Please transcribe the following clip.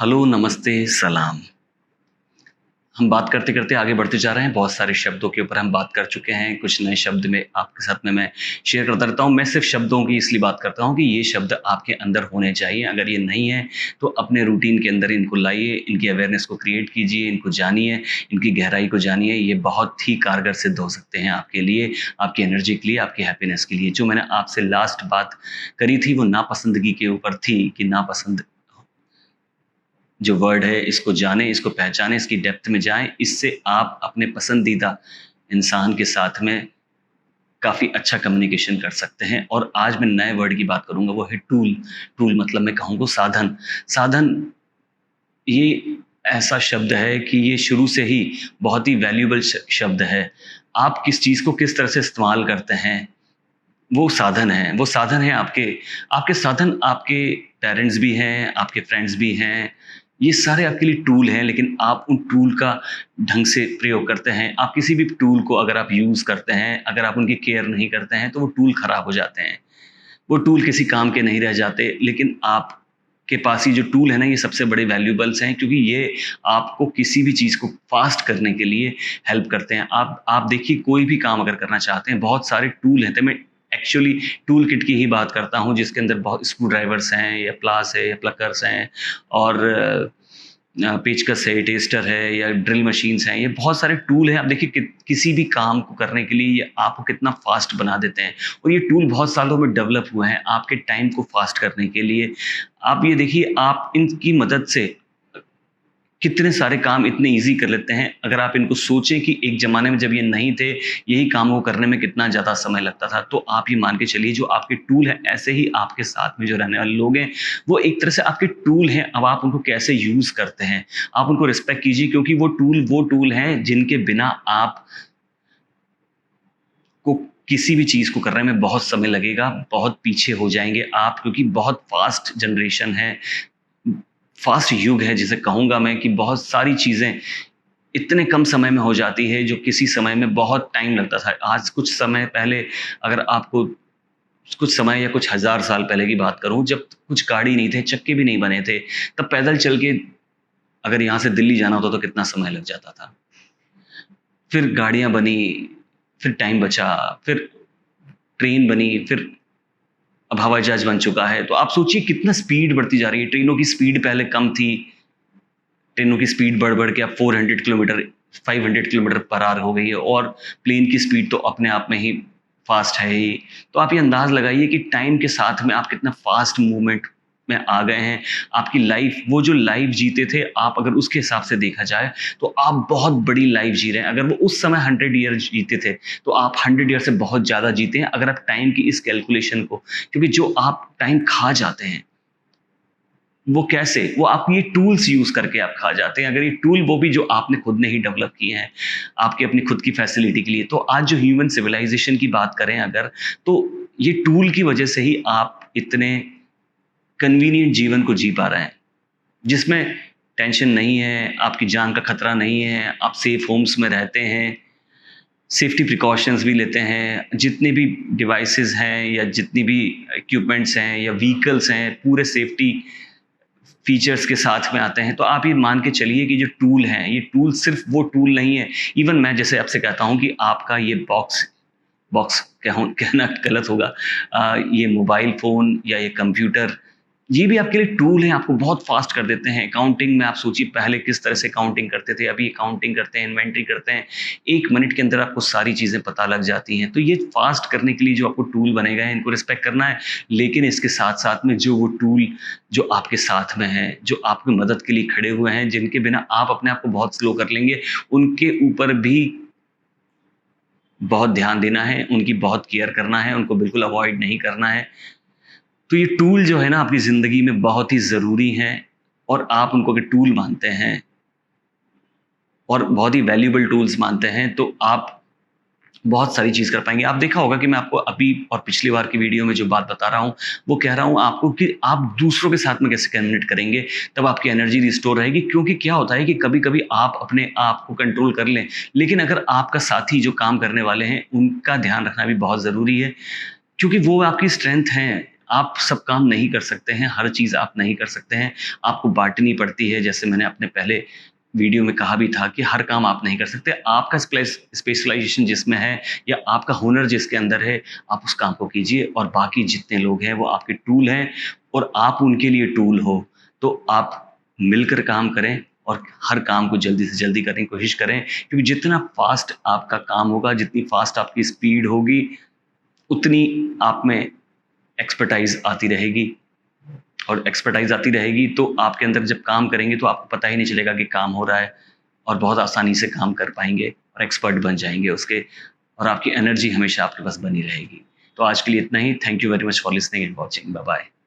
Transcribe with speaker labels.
Speaker 1: Hello, नमस्ते, सलाम। हम बात करते-करते आगे बढ़ते जा रहे हैं। बहुत सारे शब्दों के ऊपर हम बात कर चुके हैं। कुछ नए शब्द में आपके साथ में मैं शेयर करता रहता हूँ। मैं सिर्फ़ शब्दों की इसलिए बात करता हूँ कि ये शब्द आपके अंदर होने चाहिए। अगर ये नहीं है, तो अपने रूटीन के अंदर इनको लाइए, इनकी अवेयरनेस को क्रिएट कीजिए, इनको जानिए, इनकी गहराई को जानिए। ये बहुत ही कारगर सिद्ध हो सकते हैं आपके लिए, आपकी एनर्जी के लिए, आपकी हैप्पीनेस के लिए। जो मैंने आपसे लास्ट बात करी थी, वो नापसंदगी के ऊपर थी कि नापसंद जो वर्ड है इसको जानें, इसको पहचानें, इसकी डेप्थ में जाएँ, इससे आप अपने पसंदीदा इंसान के साथ में काफ़ी अच्छा कम्युनिकेशन कर सकते हैं। और आज मैं नए वर्ड की बात करूँगा, वो है टूल। टूल मतलब मैं कहूँगा साधन। साधन ये ऐसा शब्द है कि ये शुरू से ही बहुत ही वैल्यूएबल शब्द है। आप किस चीज़ को किस तरह से इस्तेमाल करते हैं, वो साधन है। वो साधन है आपके आपके साधन आपके पेरेंट्स भी हैं, आपके फ्रेंड्स भी हैं। ये सारे आपके लिए टूल हैं, लेकिन आप उन टूल का ढंग से प्रयोग करते हैं। आप किसी भी टूल को अगर आप यूज़ करते हैं, अगर आप उनकी केयर नहीं करते हैं, तो वो टूल खराब हो जाते हैं। वो टूल किसी काम के नहीं रह जाते, लेकिन आपके पास ये जो टूल है ना, ये सबसे बड़े वैल्यूएबल्स हैं, क्योंकि ये आपको किसी भी चीज़ को फ़ास्ट करने के लिए हेल्प करते हैं। आप देखिए, कोई भी काम अगर करना चाहते हैं, बहुत सारे टूल हैं। तो मैं एक्चुअली टूल किट की ही बात करता हूँ, जिसके अंदर बहुत स्क्रू ड्राइवर्स हैं या प्लास है या प्लकर्स हैं और पेचकस है, टेस्टर है या ड्रिल मशीन्स हैं। ये बहुत सारे टूल हैं। आप देखिए किसी भी काम को करने के लिए ये आपको कितना फ़ास्ट बना देते हैं, और ये टूल बहुत सालों में डेवलप हुए हैं आपके टाइम को फ़ास्ट करने के लिए। आप ये देखिए, आप इनकी मदद से कितने सारे काम इतने ईज़ी कर लेते हैं। अगर आप इनको सोचें कि एक ज़माने में जब ये नहीं थे, यही काम को करने में कितना ज़्यादा समय लगता था। तो आप ये मान के चलिए, जो आपके टूल हैं, ऐसे ही आपके साथ में जो रहने वाले लोग हैं, वो एक तरह से आपके टूल हैं। अब आप उनको कैसे यूज़ करते हैं, आप उनको रिस्पेक्ट कीजिए, क्योंकि वो टूल हैं जिनके बिना आप को किसी भी चीज़ को करने में बहुत समय लगेगा, बहुत पीछे हो जाएँगे आप, क्योंकि बहुत फ़ास्ट जनरेशन है, फ़ास्ट युग है जिसे कहूँगा मैं, कि बहुत सारी चीज़ें इतने कम समय में हो जाती है, जो किसी समय में बहुत टाइम लगता था। आज कुछ समय पहले, अगर आपको कुछ समय या कुछ हज़ार साल पहले की बात करूँ, जब कुछ गाड़ी नहीं थे, चक्के भी नहीं बने थे, तब पैदल चल के अगर यहाँ से दिल्ली जाना होता तो कितना समय लग जाता था। फिर गाड़ियाँ बनी, फिर टाइम बचा, फिर ट्रेन बनी, फिर अब हवाई जहाज़ बन चुका है। तो आप सोचिए कितना स्पीड बढ़ती जा रही है। ट्रेनों की स्पीड पहले कम थी, ट्रेनों की स्पीड बढ़-बढ़ के अब 400 किलोमीटर 500 किलोमीटर पर आवर हो गई है, और प्लेन की स्पीड तो अपने आप में ही फ़ास्ट है ही। तो आप ये अंदाज़ लगाइए कि टाइम के साथ में आप कितना फ़ास्ट मूवमेंट में आ गए हैं। आपकी लाइफ़, वो जो लाइफ़ जीते थे आप, अगर उसके हिसाब से देखा जाए, तो आप बहुत बड़ी लाइफ़ जी रहे हैं। अगर वो उस समय 100 ईयर जीते थे, तो आप 100 ईयर से बहुत ज़्यादा जीते हैं, अगर आप टाइम की इस कैलकुलेशन को, क्योंकि जो आप टाइम खा जाते हैं, वो कैसे? वो आप ये टूल्स यूज़ करके आप खा जाते हैं। अगर ये टूल वो भी जो आपने खुद ने ही डेवलप किए हैं, आपकी अपनी खुद की फैसिलिटी के लिए। तो आज जो ह्यूमन सिविलाइज़ेशन की बात करें अगर, तो ये टूल की वजह से ही आप इतने कन्वीनिएंट जीवन को जी पा रहे हैं, जिसमें टेंशन नहीं है, आपकी जान का खतरा नहीं है, आप सेफ होम्स में रहते हैं, सेफ्टी प्रिकॉशंस भी लेते हैं। जितने भी डिवाइसेज़ हैं या जितनी भी इक्विपमेंट्स हैं या व्हीकल्स हैं, पूरे सेफ्टी फीचर्स के साथ में आते हैं। तो आप ये मान के चलिए कि जो टूल हैं, ये टूल सिर्फ़ वो टूल नहीं है। इवन मैं जैसे आपसे कहता हूँ कि आपका ये बॉक्स बॉक्स कहना गलत होगा, ये मोबाइल फ़ोन या ये कंप्यूटर, ये भी आपके लिए टूल हैं, आपको बहुत फ़ास्ट कर देते हैं। अकाउंटिंग में आप सोचिए, पहले किस तरह से अकाउंटिंग करते थे, अभी अकाउंटिंग करते हैं, इन्वेंटरी करते हैं। 1 मिनट के अंदर आपको सारी चीज़ें पता लग जाती हैं। तो ये फ़ास्ट करने के लिए जो आपको टूल बने गए हैं, इनको रिस्पेक्ट करना है। लेकिन इसके साथ-साथ में जो वो टूल जो आपके साथ में हैं, जो आपकी मदद के लिए खड़े हुए हैं, जिनके बिना आप अपने आप को बहुत स्लो कर लेंगे, उनके ऊपर भी बहुत ध्यान देना है, उनकी बहुत केयर करना है, उनको बिल्कुल अवॉइड नहीं करना है। तो ये टूल जो है ना, आपकी ज़िंदगी में बहुत ही ज़रूरी हैं, और आप उनको अगर टूल मानते हैं और बहुत ही वैल्यूएबल टूल्स मानते हैं, तो आप बहुत सारी चीज़ कर पाएँगे। आप देखा होगा कि मैं आपको अभी और पिछली बार की वीडियो में जो बात बता रहा हूँ, वो कह रहा हूँ आपको कि आप दूसरों के साथ में कैसे कम्युनिकेट करेंगे, तब आपकी एनर्जी रिस्टोर रहेगी। क्योंकि क्या होता है कि कभी-कभी आप अपने आप को कंट्रोल कर लें, लेकिन अगर आपका साथी जो काम करने वाले हैं, उनका ध्यान रखना भी बहुत ज़रूरी है। क्योंकि वो आपकी स्ट्रेंथ हैं, आप सब काम नहीं कर सकते हैं, हर चीज़ आप नहीं कर सकते हैं, आपको बाँटनी पड़ती है। जैसे मैंने अपने पहले वीडियो में कहा भी था कि हर काम आप नहीं कर सकते। आपका स्पेशलाइज़ेशन जिसमें है या आपका हुनर जिसके अंदर है, आप उस काम को कीजिए और बाकी जितने लोग हैं वो आपके टूल हैं और आप उनके लिए टूल हो। तो आप मिलकर काम करें और हर काम को जल्दी से जल्दी करने की कोशिश करें, क्योंकि जितना फ़ास्ट आपका काम होगा, जितनी फ़ास्ट आपकी स्पीड होगी, उतनी आप में एक्सपर्टाइज़ आती रहेगी और एक्सपर्टाइज़ आती रहेगी तो आपके अंदर जब काम करेंगे तो आपको पता ही नहीं चलेगा कि काम हो रहा है और बहुत आसानी से काम कर पाएँगे और एक्सपर्ट बन जाएँगे उसके और आपकी एनर्जी हमेशा आपके पास बनी रहेगी। तो आज के लिए इतना ही। Thank you very much for listening and watching. Bye bye.